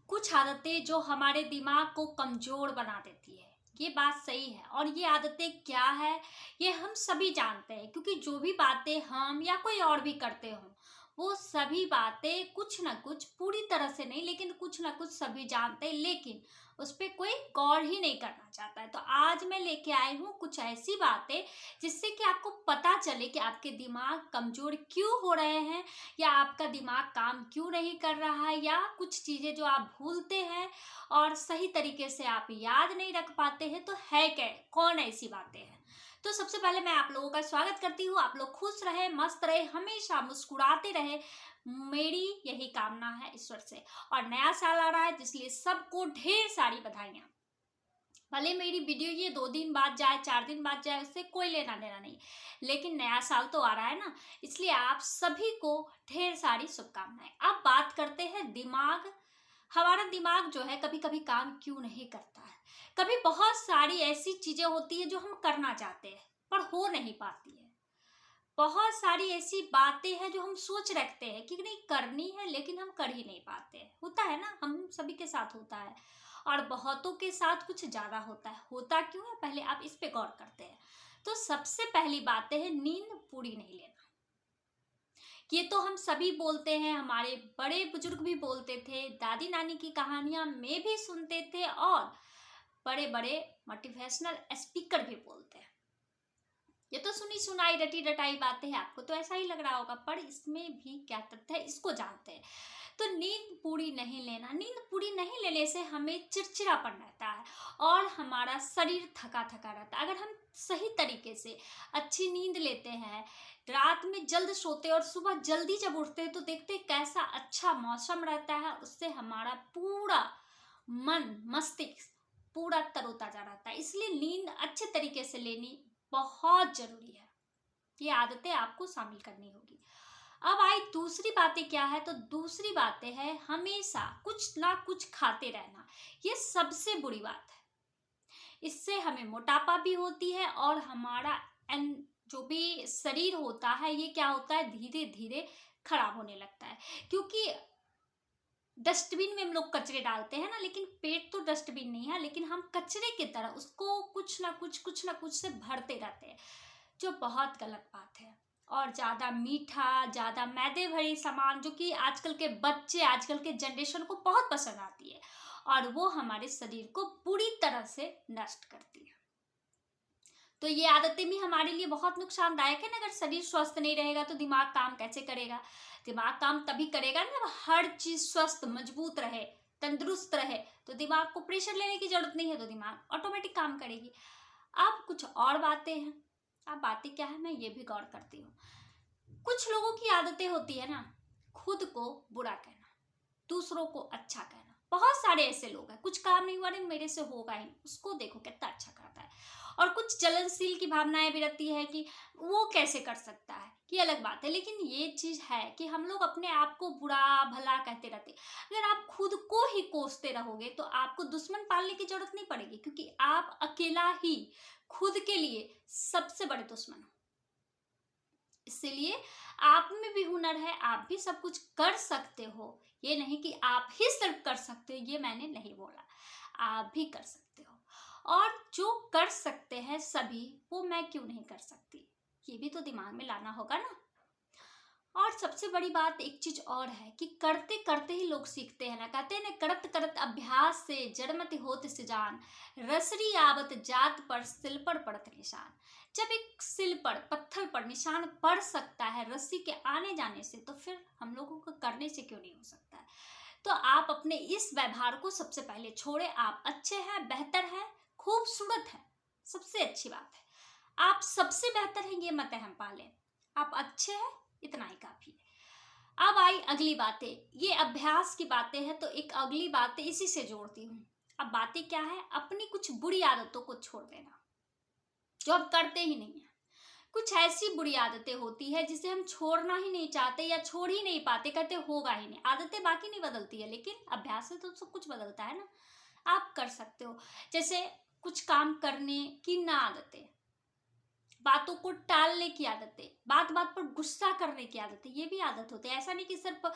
कुछ आदतें जो हमारे दिमाग को कमजोर बना देती है। ये बात सही है। और ये आदतें क्या है, ये हम सभी जानते हैं, क्योंकि जो भी बातें हम या कोई और भी करते हो, वो सभी बातें कुछ ना कुछ, पूरी तरह से नहीं लेकिन कुछ ना कुछ सभी जानते हैं, लेकिन उस पर कोई गौर ही नहीं करना चाहता है। तो आज मैं लेके आई हूँ कुछ ऐसी बातें जिससे कि आपको पता चले कि आपके दिमाग कमजोर क्यों हो रहे हैं, या आपका दिमाग काम क्यों नहीं कर रहा है, या कुछ चीज़ें जो आप भूलते हैं और सही तरीके से आप याद नहीं रख पाते हैं। तो है क्या, कौन ऐसी बातें हैं? तो सबसे पहले मैं आप लोगों का स्वागत करती हूँ। आप लोग खुश रहे, मस्त रहे, हमेशा मुस्कुराते रहे, मेरी यही कामना है ईश्वर से। और नया साल आ रहा है, इसलिए सबको ढेर सारी बधाइयाँ। भले मेरी वीडियो ये 2 दिन बाद जाए, 4 दिन बाद जाए, उससे कोई लेना देना नहीं, लेकिन नया साल तो आ रहा है ना, इसलिए आप सभी को ढेर सारी शुभकामनाएं। अब बात करते हैं दिमाग। हमारा दिमाग जो है कभी कभी काम क्यों नहीं करता है। कभी बहुत सारी ऐसी चीजें होती है जो हम करना चाहते हैं पर हो नहीं पाती है। बहुत सारी ऐसी बातें हैं जो हम सोच रखते हैं कि नहीं करनी है, लेकिन हम कर ही नहीं पाते हैं। होता है ना, हम सभी के साथ होता है, और बहुतों के साथ कुछ ज्यादा होता है। होता क्यों है, पहले आप इस पे गौर करते हैं। तो सबसे पहली बात है नींद पूरी नहीं लेना। ये तो हम सभी बोलते हैं, हमारे बड़े बुजुर्ग भी बोलते थे, दादी नानी की कहानियां में भी सुनते थे, और बड़े बड़े मोटिवेशनल स्पीकर भी बोलते हैं। ये तो सुनी सुनाई रटी रटाई बातें हैं, आपको तो ऐसा ही लग रहा होगा, पर इसमें भी क्या तथ्य है इसको जानते हैं। तो नींद पूरी नहीं लेना, नींद पूरी नहीं लेने से हमें चिड़चिड़ापन रहता है और हमारा शरीर थका थका रहता है। अगर हम सही तरीके से अच्छी नींद लेते हैं, रात में जल्द सोते हैं और सुबह जल्दी जब उठते हैं, तो देखते हैं कैसा अच्छा मौसम रहता है। उससे हमारा पूरा मन, मस्तिष्क पूरा तरोताजा रहता है। इसलिए नींद अच्छे तरीके से लेनी बहुत जरूरी है। ये आदतें आपको शामिल करनी होगी। अब आई दूसरी बातें क्या है, तो दूसरी बातें है हमेशा कुछ ना कुछ खाते रहना। ये सबसे बुरी बात है। इससे हमें मोटापा भी होती है और हमारा जो भी शरीर होता है, ये क्या होता है, धीरे धीरे खराब होने लगता है। क्योंकि डस्टबिन में हम लोग कचरे डालते हैं ना, लेकिन पेट तो डस्टबिन नहीं है, लेकिन हम कचरे की तरह उसको कुछ ना कुछ से भरते रहते हैं, जो बहुत गलत बात है। और ज़्यादा मीठा, ज़्यादा मैदे भरे सामान, जो कि आजकल के बच्चे, आजकल के जनरेशन को बहुत पसंद आती है, और वो हमारे शरीर को पूरी तरह से नष्ट करती है। तो ये आदतें भी हमारे लिए बहुत नुकसानदायक है ना। अगर शरीर स्वस्थ नहीं रहेगा तो दिमाग काम कैसे करेगा? दिमाग काम तभी करेगा ना जब हर चीज स्वस्थ, मजबूत रहे, तंदुरुस्त रहे। तो दिमाग को प्रेशर लेने की जरूरत नहीं है, तो दिमाग ऑटोमेटिक काम करेगी। अब कुछ और बातें हैं। अब बातें क्या है, मैं ये भी गौर करती हूँ। कुछ लोगों की आदतें होती है ना, खुद को बुरा कहना, दूसरों को अच्छा कहना। बहुत सारे ऐसे लोग हैं, कुछ काम नहीं हुआ, नहीं मेरे से होगा ही, उसको देखो कितना अच्छा करता है। और कुछ जलनशील की भावनाएं भी रहती है कि वो कैसे कर सकता है, ये अलग बात है। लेकिन ये चीज है कि हम लोग अपने आप को बुरा भला कहते रहते। अगर आप खुद को ही कोसते रहोगे तो आपको दुश्मन पालने की जरूरत नहीं पड़ेगी, क्योंकि आप अकेला ही खुद के लिए सबसे बड़े दुश्मन हो। इसलिए आप में भी हुनर है, आप भी सब कुछ कर सकते हो। ये नहीं कि आप ही सिर्फ कर सकते हो, ये मैंने नहीं बोला, आप भी कर सकते हो। और जो कर सकते हैं सभी, वो मैं क्यों नहीं कर सकती, ये भी तो दिमाग में लाना होगा ना। और सबसे बड़ी बात एक चीज और है कि करते करते ही लोग सीखते हैं ना। कहते हैं ना, करत करत अभ्यास से जड़मत होत सिजान, रसरी आवत जात पर सिल पर पड़त निशान। जब एक सिल पर, पत्थर पर निशान पड़ सकता है रस्सी के आने जाने से, तो फिर हम लोगों को करने से क्यों नहीं हो सकता है? तो आप अपने इस व्यवहार को सबसे पहले छोड़े। आप अच्छे हैं, बेहतर हैं, खूबसूरत हैं, सबसे अच्छी बात है। आप सबसे बेहतर हैं, ये मत हम पालें। आप अच्छे हैं, इतना ही काफी है। अब आई अगली बातें। ये अभ्यास की बातें हैं, तो एक अगली बातें इसी से जोड़ती हूँ। अब बातें क्या है, अपनी कुछ बुरी आदतों को छोड़ देना जो हम करते ही नहीं है। कुछ ऐसी बुरी आदतें होती है जिसे हम छोड़ना ही नहीं चाहते या छोड़ ही नहीं पाते, कहते होगा ही नहीं। आदतें बाकी नहीं बदलती है, लेकिन अभ्यास से तो सब कुछ बदलता है ना। आप कर सकते हो, जैसे कुछ काम करने की ना आदतें, बातों को टालने की आदतें, बात बात पर गुस्सा करने की आदतें, ये भी आदत होती है। ऐसा नहीं कि सिर्फ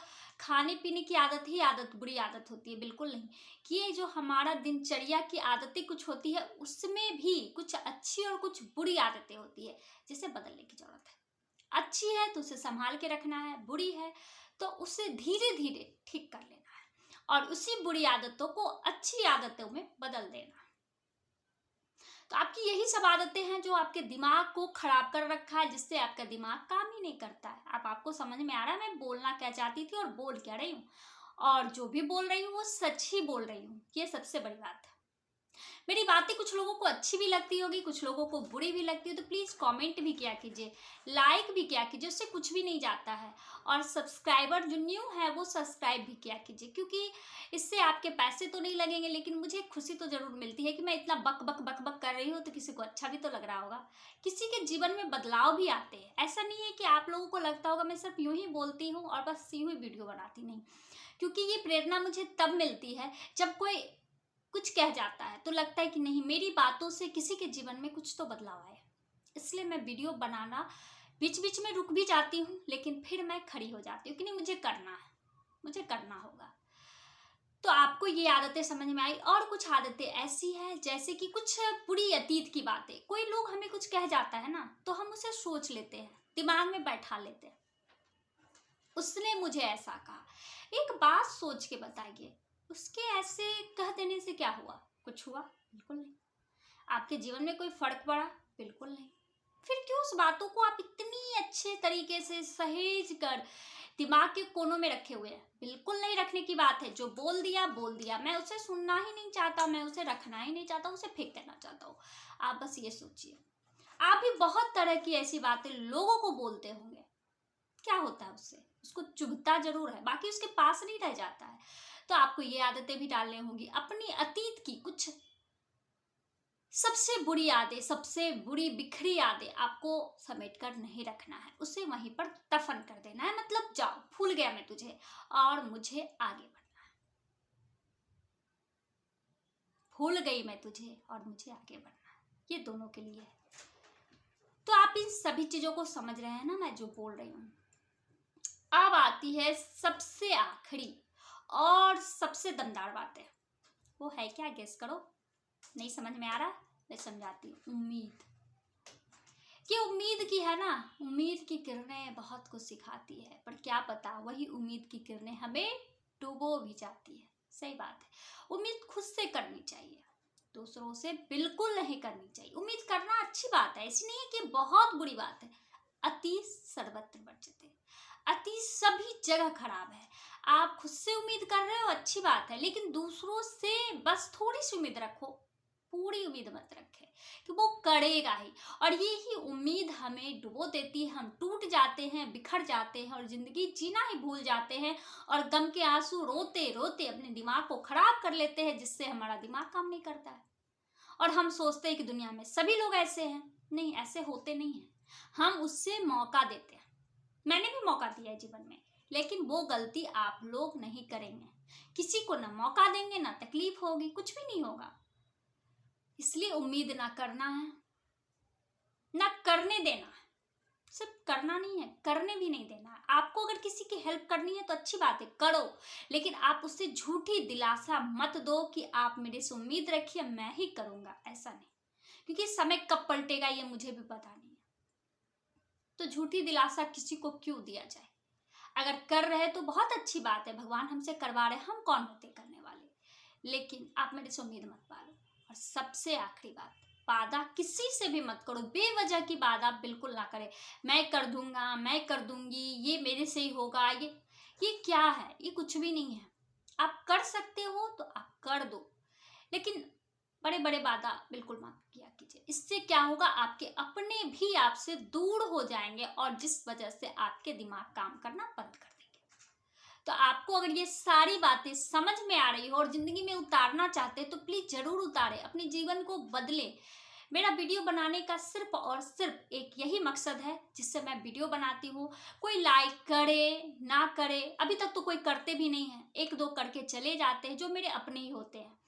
खाने पीने की आदत ही आदत बुरी आदत होती है, बिल्कुल नहीं। कि ये जो हमारा दिनचर्या की आदतें कुछ होती है, उसमें भी कुछ अच्छी और कुछ बुरी आदतें होती है, जिसे बदलने की जरूरत है। अच्छी है तो उसे संभाल के रखना है, बुरी है तो उसे धीरे धीरे ठीक कर लेना है, और उसी बुरी आदतों को अच्छी आदतों में बदल देना। तो आपकी यही सब आदतें हैं जो आपके दिमाग को खराब कर रखा है, जिससे आपका दिमाग काम ही नहीं करता है। अब आपको समझ में आ रहा है मैं बोलना क्या चाहती थी और बोल क्या रही हूँ, और जो भी बोल रही हूँ वो सच ही बोल रही हूँ, ये सबसे बड़ी बात है। मेरी बातें कुछ लोगों को अच्छी भी लगती होगी, कुछ लोगों को बुरी भी लगती है, तो प्लीज़ कमेंट भी किया कीजिए, लाइक भी किया कीजिए, उससे कुछ भी नहीं जाता है। और सब्सक्राइबर जो न्यू है वो सब्सक्राइब भी किया कीजिए, क्योंकि इससे आपके पैसे तो नहीं लगेंगे, लेकिन मुझे खुशी तो ज़रूर मिलती है कि मैं इतना बक बक बक बक कर रही हूँ, तो किसी को अच्छा भी तो लग रहा होगा। किसी के जीवन में बदलाव भी आते हैं। ऐसा नहीं है कि आप लोगों को लगता होगा मैं सिर्फ यूँ ही बोलती हूँ और बस यूँ ही वीडियो बनाती, नहीं। क्योंकि ये प्रेरणा मुझे तब मिलती है जब कोई कुछ कह जाता है, तो लगता है कि नहीं, मेरी बातों से किसी के जीवन में कुछ तो बदलाव आए। इसलिए मैं वीडियो बनाना बीच बीच में रुक भी जाती हूँ, लेकिन फिर मैं खड़ी हो जाती हूँ कि नहीं, मुझे करना है, मुझे करना होगा। तो आपको ये आदतें समझ में आई। और कुछ आदतें ऐसी हैं जैसे कि कुछ बुरी अतीत की बातें, कोई लोग हमें कुछ कह जाता है ना, तो हम उसे सोच लेते हैं, दिमाग में बैठा लेते हैं, उसने मुझे ऐसा कहा। एक बात सोच के बताइए, उसके ऐसे कह देने से क्या हुआ? कुछ हुआ? बिल्कुल नहीं। आपके जीवन में कोई फर्क पड़ा? बिल्कुल नहीं। फिर क्यों उस बातों को आप इतनी अच्छे तरीके से सहेज कर दिमाग के कोनों में रखे हुए हैं? बिल्कुल नहीं रखने की बात है। जो बोल दिया बोल दिया, मैं उसे सुनना ही नहीं चाहता, मैं उसे रखना ही नहीं चाहता, उसे फेंक देना चाहता हूँ। आप बस ये सोचिए, आप भी बहुत तरह की ऐसी बातें लोगों को बोलते होंगे, क्या होता है उससे? उसको चुभता जरूर है, बाकी उसके पास नहीं रह जाता है। तो आपको ये आदतें भी डालनी होंगी। अपनी अतीत की कुछ सबसे बुरी यादें, सबसे बुरी बिखरी यादें आपको समेट कर नहीं रखना है, उसे वहीं पर दफन कर देना है। मतलब जाओ, भूल गया मैं तुझे और मुझे आगे बढ़ना है। भूल गई मैं तुझे और मुझे आगे बढ़ना है, ये दोनों के लिए है। तो आप इन सभी चीजों को समझ रहे हैं ना, मैं जो बोल रही हूँ। अब आती है सबसे आखिरी और सबसे दमदार बात है। वो है क्या? गेस करो। नहीं समझ में आ रहा? मैं समझाती हूँ। उम्मीद। ये उम्मीद की है ना, उम्मीद की किरणें बहुत कुछ सिखाती है, पर क्या पता वही उम्मीद की किरणें हमें डुबो भी जाती है। सही बात है। उम्मीद खुद से करनी चाहिए, दूसरों से बिल्कुल नहीं करनी चाहिए। उम्मीद करना अच्छी बात है, ऐसी नहीं है कि बहुत बुरी बात है। अति सर्वत्र वर्जते, अति सभी जगह खराब है। आप खुद से उम्मीद कर रहे हो, अच्छी बात है, लेकिन दूसरों से बस थोड़ी सी उम्मीद रखो, पूरी उम्मीद मत रखें कि वो करेगा ही। और ये ही उम्मीद हमें डुबो देती है, हम टूट जाते हैं, बिखर जाते हैं और जिंदगी जीना ही भूल जाते हैं, और गम के आंसू रोते रोते अपने दिमाग को खराब कर लेते हैं, जिससे हमारा दिमाग काम नहीं करता है। और हम सोचते हैं कि दुनिया में सभी लोग ऐसे हैं। नहीं, ऐसे होते नहीं हैं, हम उससे मौका देते हैं। मैंने भी मौका दिया है जीवन में, लेकिन वो गलती आप लोग नहीं करेंगे। किसी को ना मौका देंगे, ना तकलीफ होगी, कुछ भी नहीं होगा। इसलिए उम्मीद ना करना है, ना करने देना है। सिर्फ करना नहीं है, करने भी नहीं देना है। आपको अगर किसी की हेल्प करनी है तो अच्छी बात है, करो, लेकिन आप उससे झूठी दिलासा मत दो कि आप मेरे से उम्मीद रखिए, मैं ही करूंगा। ऐसा नहीं, क्योंकि समय कब पलटेगा ये मुझे भी पता नहीं है। तो झूठी दिलासा किसी को क्यों दिया जाए? अगर कर रहे तो बहुत अच्छी बात है, भगवान हमसे करवा रहे, हम कौन होते करने वाले। लेकिन आप मेरे से उम्मीद मत पालो। और सबसे आखिरी बात, वादा किसी से भी मत करो, बेवजह की वादा बिल्कुल ना करें। मैं कर दूंगा, मैं कर दूंगी, ये मेरे से ही होगा, ये क्या है? ये कुछ भी नहीं है। आप कर सकते हो तो आप कर दो, लेकिन बड़े बड़े वादा बिल्कुल मत किया कीजिए। इससे क्या होगा, आपके अपने भी आपसे दूर हो जाएंगे, और जिस वजह से आपके दिमाग काम करना बंद कर देंगे। तो आपको अगर ये सारी बातें समझ में आ रही हो और जिंदगी में उतारना चाहते हैं, तो प्लीज जरूर उतारे, अपने जीवन को बदले। मेरा वीडियो बनाने का सिर्फ और सिर्फ एक यही मकसद है, जिससे मैं वीडियो बनाती हूँ। कोई लाइक करे ना करे, अभी तक तो कोई करते भी नहीं है, एक दो करके चले जाते हैं जो मेरे अपने ही होते हैं।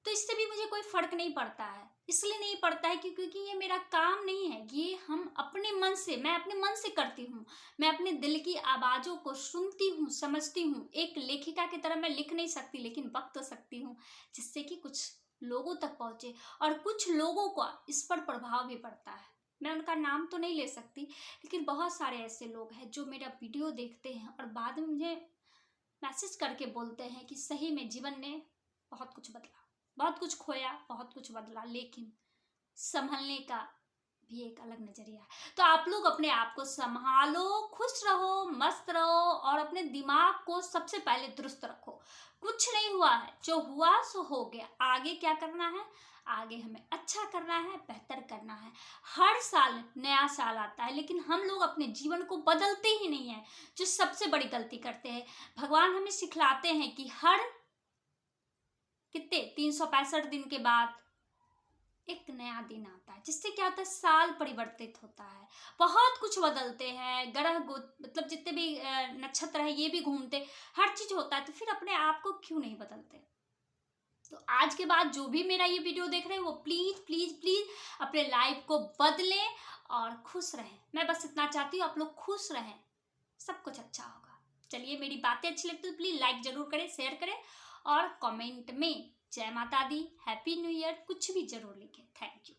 तो इससे भी मुझे कोई फर्क नहीं पड़ता है। इसलिए नहीं पड़ता है क्योंकि ये मेरा काम नहीं है। ये हम अपने मन से, मैं अपने मन से करती हूँ। मैं अपने दिल की आवाज़ों को सुनती हूँ, समझती हूँ। एक लेखिका की तरह मैं लिख नहीं सकती, लेकिन बक तो सकती हूँ, जिससे कि कुछ लोगों तक पहुँचे और कुछ लोगों का इस पर प्रभाव भी पड़ता है। मैं उनका नाम तो नहीं ले सकती, लेकिन बहुत सारे ऐसे लोग हैं जो मेरा वीडियो देखते हैं और बाद में मुझे मैसेज करके बोलते हैं कि सही में जीवन ने बहुत कुछ बदला, बहुत कुछ खोया, बहुत कुछ बदला, लेकिन संभलने का भी एक अलग नजरिया है। तो आप लोग अपने आप को संभालो, खुश रहो, मस्त रहो और अपने दिमाग को सबसे पहले दुरुस्त रखो। कुछ नहीं हुआ है, जो हुआ सो हो गया। आगे क्या करना है? आगे हमें अच्छा करना है, बेहतर करना है। हर साल नया साल आता है, लेकिन हम लोग अपने जीवन को बदलते ही नहीं है, जो सबसे बड़ी गलती करते हैं। भगवान हमें सिखलाते हैं कि हर कितने 365 दिन के बाद एक नया दिन आता है, जिससे क्या होता है, साल परिवर्तित होता है, बहुत कुछ बदलते हैं, ग्रह मतलब जितने भी नक्षत्र है ये भी घूमते, हर चीज होता है। तो फिर अपने आप को क्यों नहीं बदलते? तो आज के बाद जो भी मेरा ये वीडियो देख रहे हैं वो प्लीज प्लीज प्लीज अपने लाइफ को बदलें और खुश रहें। मैं बस इतना चाहती हूँ, आप लोग खुश रहें, सब कुछ अच्छा होगा। चलिए, मेरी बातें अच्छी लगती है तो प्लीज लाइक जरूर करें, शेयर करें और कमेंट में जय माता दी, हैप्पी न्यू ईयर कुछ भी जरूर लिखें। Thank you.